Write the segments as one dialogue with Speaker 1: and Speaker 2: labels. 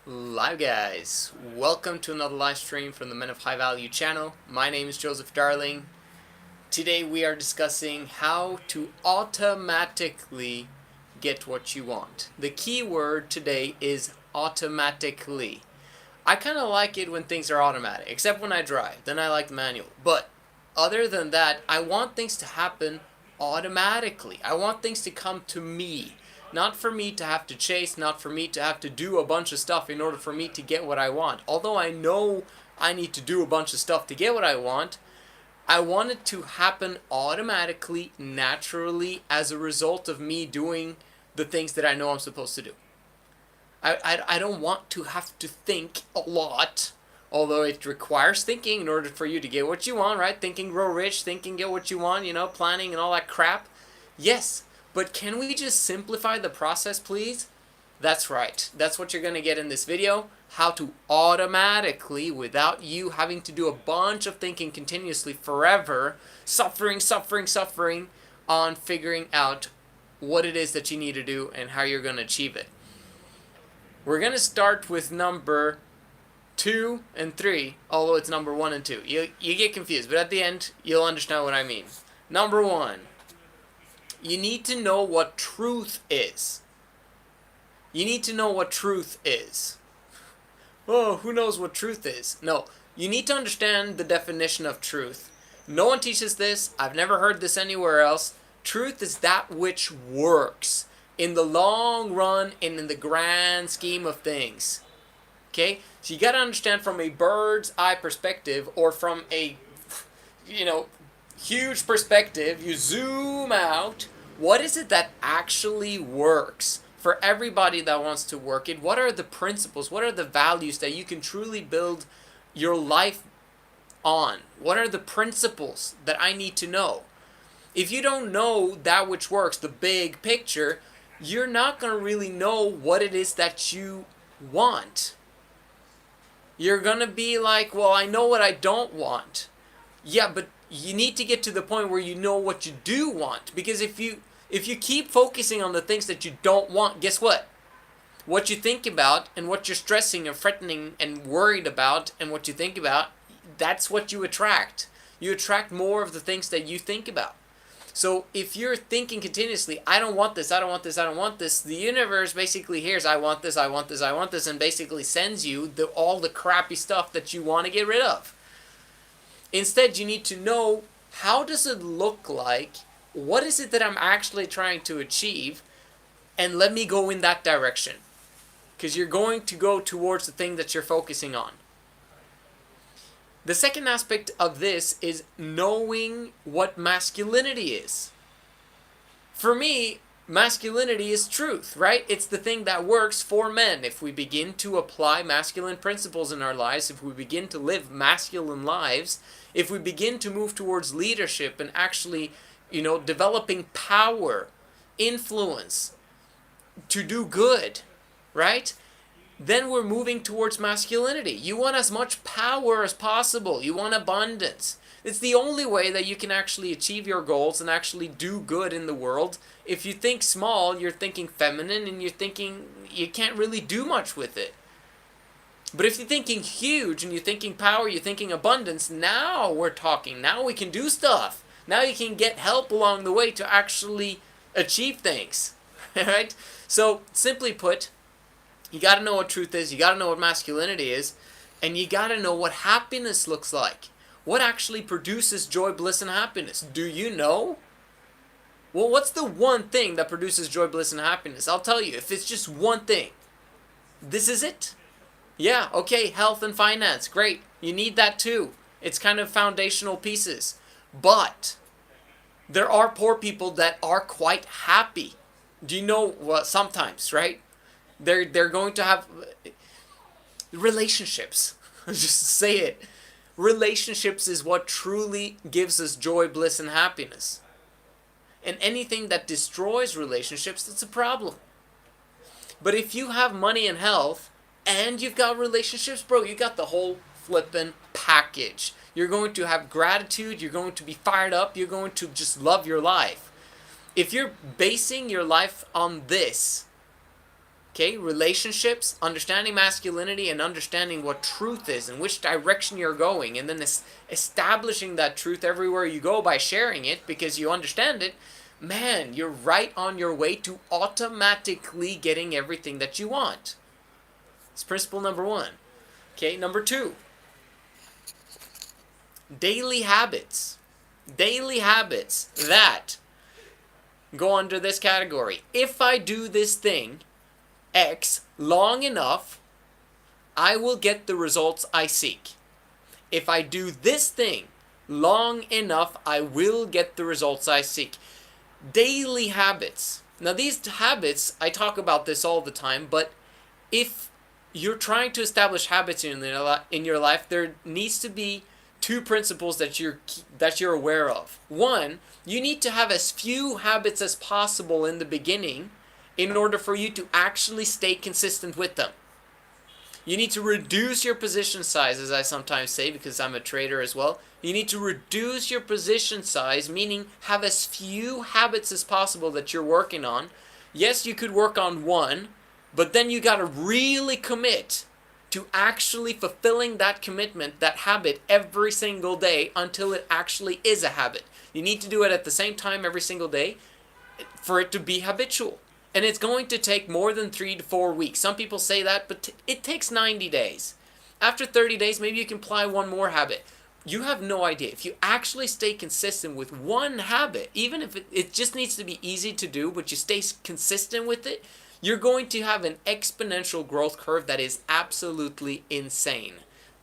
Speaker 1: Live guys, welcome to another live stream from the Men of High Value channel. My name is Joseph Darling. Today we are discussing how to automatically get what you want. The key word today is automatically. I kind of like it when things are automatic, except when I drive. Then I like the manual. But other than that, I want things to happen automatically. I want things to come to me. Not for me to have to chase, not for me to have to do a bunch of stuff in order for me to get what I want. Although I know I need to do a bunch of stuff to get what I want it to happen automatically, naturally, as a result of me doing the things that I know I'm supposed to do. I don't want to have to think a lot, although it requires thinking in order for you to get what you want, right? Thinking grow rich, thinking get what you want, planning and all that crap. Yes, but can we just simplify the process, please? That's right. That's what you're going to get in this video. How to automatically, without you having to do a bunch of thinking continuously forever, suffering on figuring out what it is that you need to do and how you're going to achieve it. We're going to start with number 2 and 3, although it's number 1 and 2. You get confused, but at the end, you'll understand what I mean. Number 1. You need to know what truth is. You need to know what truth is. Oh, who knows what truth is? No, you need to understand the definition of truth. No one teaches this. I've never heard this anywhere else. Truth is that which works in the long run and in the grand scheme of things. Okay? So you got to understand from a bird's eye perspective, or from a, huge perspective, you zoom out, what is it that actually works for everybody that wants to work it? What are the principles? What are the values that you can truly build your life on? What are the principles that I need to know? If you don't know that which works, the big picture, you're not going to really know what it is that you want. You're going to be like, well, I know what I don't want. Yeah, but you need to get to the point where you know what you do want. Because if you keep focusing on the things that you don't want, guess what? What you think about and what you're stressing and threatening and worried about and what you think about, that's what you attract. You attract more of the things that you think about. So if you're thinking continuously, I don't want this, I don't want this, I don't want this, the universe basically hears, I want this, I want this, I want this, and basically sends you all the crappy stuff that you want to get rid of. Instead, you need to know, how does it look like? What is it that I'm actually trying to achieve? And let me go in that direction. Because you're going to go towards the thing that you're focusing on. The second aspect of this is knowing what masculinity is. For me, masculinity is truth, right? It's the thing that works for men. If we begin to apply masculine principles in our lives, if we begin to live masculine lives, if we begin to move towards leadership and actually, developing power, influence, to do good, right? Then we're moving towards masculinity. You want as much power as possible. You want abundance. It's the only way that you can actually achieve your goals and actually do good in the world. If you think small, you're thinking feminine, and you're thinking you can't really do much with it. But if you're thinking huge and you're thinking power, you're thinking abundance, now we're talking. Now we can do stuff. Now you can get help along the way to actually achieve things. Right? So, simply put, you got to know what truth is, you got to know what masculinity is, and you got to know what happiness looks like. What actually produces joy, bliss, and happiness? Do you know? Well, what's the one thing that produces joy, bliss, and happiness? I'll tell you, if it's just one thing, this is it. Yeah, okay, health and finance, great. You need that too. It's kind of foundational pieces. But there are poor people that are quite happy. Do you know, well, sometimes, right? They're going to have relationships. Just say it. Relationships is what truly gives us joy, bliss, and happiness. And anything that destroys relationships, that's a problem. But if you have money and health, and you've got relationships, bro, you got the whole flippin' package. You're going to have gratitude, you're going to be fired up, you're going to just love your life. If you're basing your life on this, Okay, relationships, understanding masculinity, and understanding what truth is and which direction you're going, and then establishing that truth everywhere you go by sharing it because you understand it. Man, you're right on your way to automatically getting everything that you want. It's principle number 1. Okay, number 2. Daily habits. Daily habits that go under this category. If I do this thing, X, long enough, I will get the results I seek. If I do this thing long enough, I will get the results I seek. Daily habits. Now these habits, I talk about this all the time, but if you're trying to establish habits in your life, there needs to be 2 principles that you're aware of. 1, you need to have as few habits as possible in the beginning in order for you to actually stay consistent with them. You need to reduce your position size, as I sometimes say, because I'm a trader as well. You need to reduce your position size, meaning have as few habits as possible that you're working on. Yes, you could work on 1, but then you got to really commit to actually fulfilling that commitment, that habit, every single day until it actually is a habit. You need to do it at the same time every single day for it to be habitual. And it's going to take more than 3 to 4 weeks. Some people say that, but it takes 90 days. After 30 days, maybe you can apply 1 more habit. You have no idea. If you actually stay consistent with 1 habit, even if it just needs to be easy to do, but you stay consistent with it, you're going to have an exponential growth curve that is absolutely insane.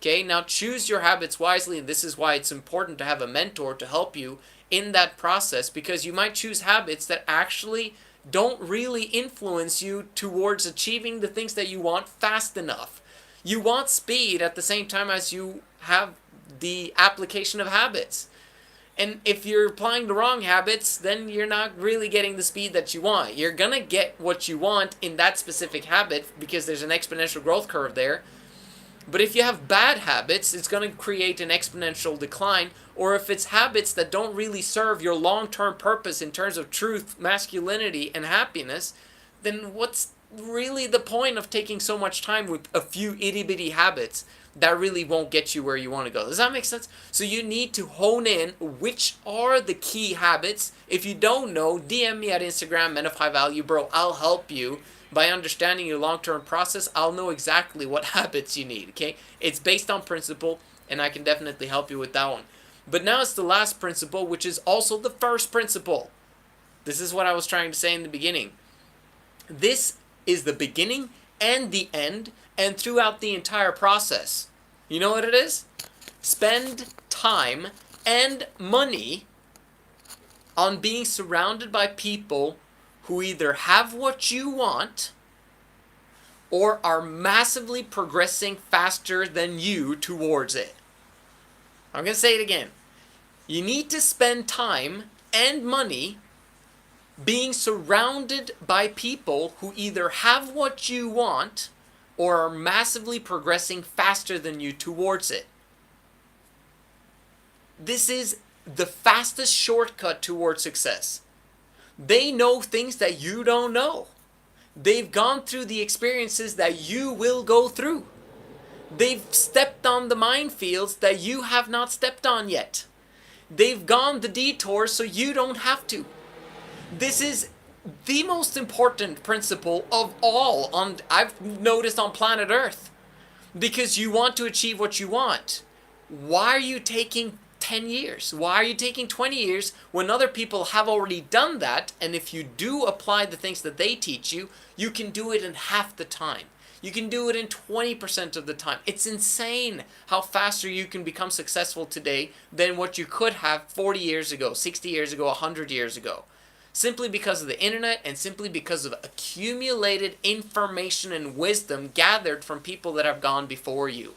Speaker 1: Okay, now choose your habits wisely, and this is why it's important to have a mentor to help you in that process, because you might choose habits that actually don't really influence you towards achieving the things that you want fast enough. You want speed at the same time as you have the application of habits. And if you're applying the wrong habits, then you're not really getting the speed that you want. You're going to get what you want in that specific habit because there's an exponential growth curve there. But if you have bad habits, it's going to create an exponential decline. Or if it's habits that don't really serve your long-term purpose in terms of truth, masculinity, and happiness, then what's really the point of taking so much time with a few itty-bitty habits that really won't get you where you want to go? Does that make sense? So you need to hone in which are the key habits. If you don't know, DM me at Instagram, Men of High Value, bro. I'll help you. By understanding your long-term process, I'll know exactly what habits you need, okay? It's based on principle, and I can definitely help you with that one. But now it's the last principle, which is also the first principle. This is what I was trying to say in the beginning. This is the beginning and the end, and throughout the entire process. You know what it is? Spend time and money on being surrounded by people who either have what you want or are massively progressing faster than you towards it. I'm going to say it again. You need to spend time and money being surrounded by people who either have what you want or are massively progressing faster than you towards it. This is the fastest shortcut towards success. They know things that you don't know. They've gone through the experiences that you will go through. They've stepped on the minefields that you have not stepped on yet. They've gone the detours so you don't have to. This is the most important principle of all I've noticed on planet Earth. Because you want to achieve what you want. Why are you taking 10 years? Why are you taking 20 years when other people have already done that? And if you do apply the things that they teach you, you can do it in half the time. You can do it in 20% of the time. It's insane how faster you can become successful today than what you could have 40 years ago, 60 years ago, 100 years ago. Simply because of the internet and simply because of accumulated information and wisdom gathered from people that have gone before you.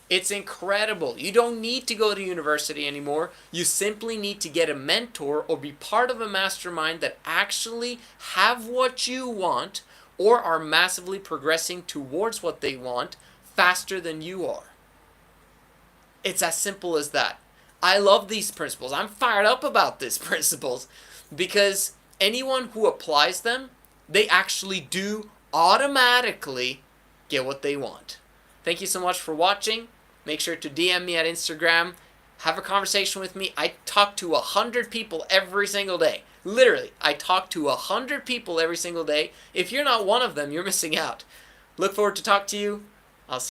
Speaker 1: It's incredible. You don't need to go to university anymore. You simply need to get a mentor or be part of a mastermind that actually have what you want or are massively progressing towards what they want faster than you are. It's as simple as that. I love these principles. I'm fired up about these principles because anyone who applies them, they actually do automatically get what they want. Thank you so much for watching. Make sure to DM me at Instagram. Have a conversation with me. I talk to 100 people every single day. Literally, I talk to 100 people every single day. If you're not one of them, you're missing out. Look forward to talk to you.